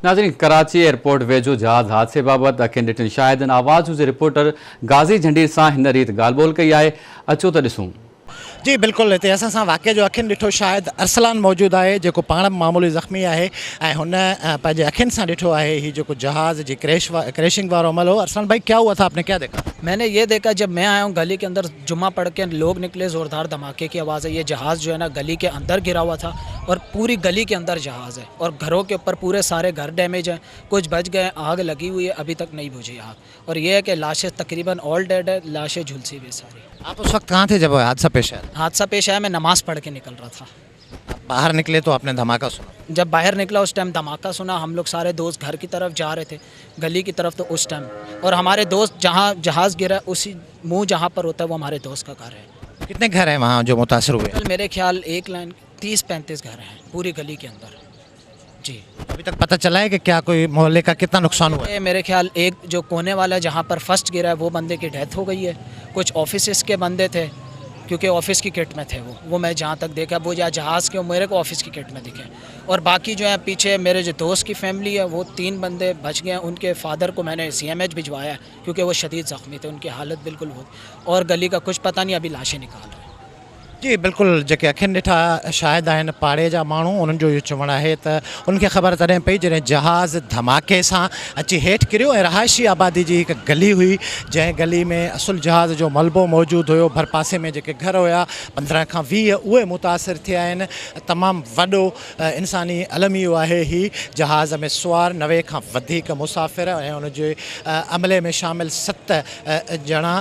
नाज़रीन, कराची एयरपोर्ट वेझो जहाज़ हादसे बाबति अखियुनि ॾिठियुनि शाहिदनि आवाज़ जे रिपोर्टर गाज़ी जंडीर सां हिन रीति ॻाल्हि ॿोल कई आहे। अचो त ॾिसूं। जी बिल्कुलु, हिते असां सां वाक़े जो अखियुनि ॾिठो शाहिद अरसलान मौजूदु आहे, जेको पाण बि मामूली ज़ख़्मी आहे ऐं हुन पंहिंजे अखियुनि सां ॾिठो आहे ही जेको जहाज़ जी क्रैशिंग वारो अमल हो। अरसलान भाई, क्या हुआ था, आपने क्या देखा? मैंने ये देखा, जब मैं आया हूँ गली के अंदर जुम्मा पढ़ के लोग निकले, ज़ोरदार धमाके की आवाज़ है। ये जहाज़ जो है ना गली के अंदर गिरा हुआ था और पूरी गली के अंदर जहाज़ है और घरों के ऊपर पूरे सारे घर डैमेज हैं, कुछ बच गए। आग लगी हुई है, अभी तक नहीं बुझी आग। और ये है कि लाशें तकरीबन ऑल डेड है, लाशें झुलसी हुई सारी। आप उस वक्त कहाँ थे जब हादसा पेश आया? हादसा पेश आया, मैं नमाज़ पढ़ के निकल रहा था। आप बाहर निकले तो आपने धमाका सुना? जब बाहर निकला उस टाइम धमाका सुना। हम लोग सारे दोस्त घर की तरफ जा रहे थे, गली की तरफ, तो उस टाइम और हमारे दोस्त जहाँ जहाज़ गिरा उसी मुंह जहाँ पर होता है वो हमारे दोस्त का घर है। कितने घर हैं वहाँ जो मुतासर हुए? मेरे ख्याल एक लाइन 30-35 घर हैं पूरी गली के अंदर। जी, अभी तक पता चला है कि क्या कोई मोहल्ले का कितना नुकसान हुआ है? ये मेरे ख्याल एक जो कोने वाला है जहाँ पर फर्स्ट गिरा है वो बंदे की डेथ हो गई है। कुछ ऑफिस के बंदे थे, क्योंकि ऑफिस की किट में थे वो मैं जहाँ तक देखा, वो या जहाज़ के मेरे को ऑफिस की किट में दिखे। और बाकी जो है पीछे मेरे जो दोस्त की फैमिली है वो 3 बंदे बच गए। उनके फादर को मैंने CMH भिजवाया है क्योंकि वो शदीद ज़ख्मी थे, उनकी हालत बिल्कुल हो। और गली का कुछ पता नहीं, अभी लाशें निकाल रहे हैं। जी बिल्कुलु, जेके अखियुनि ॾिठा शाहिद आहिनि पाड़े जा माण्हू, उन्हनि जो इहो चवणु आहे त उनखे ख़बर तॾहिं पई जॾहिं जहाज़ धमाके सां अची हेठि किरियो ऐं रहायशी आबादी जी हिकु गली हुई, जंहिं गली में असुलु जहाज़ जो मलबो मौजूदु हुयो। भरपासे में जेके घर हुया 15 खां 20 उहे मुतासिर थिया आहिनि। तमामु वॾो इंसानी अलम इहो आहे। ही जहाज़ में सुवार 90 खां वधीक मुसाफ़िर ऐं उनजे अमले में शामिल 7 ॼणा।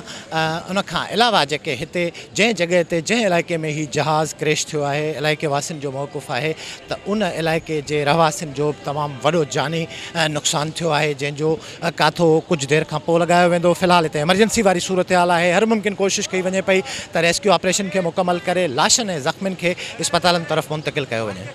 उनखां अलावा जेके हिते जंहिं जॻह ते जंहिं इलाइक़े में ही जहाज़ क्रैश थियो आहे, इलाइक़े वासियुनि जो मौक़ुफ़ आहे त उन इलाइक़े जे रहवासियुनि जो तमामु वॾो जानी नुक़सानु थियो आहे, जंहिंजो काथो कुझु देरि खां पोइ लॻायो वेंदो। फ़िलहाल हिते एमरजेंसी वारी सूरत हाल आहे। हर मुमकिन कोशिशि कई वञे पई त रेस्क्यू ऑपरेशन खे मुकमल करे लाशनि ऐं ज़ख़्मियुनि खे इस्पतालनि तरफ़ मुंतक़िल कयो वञे।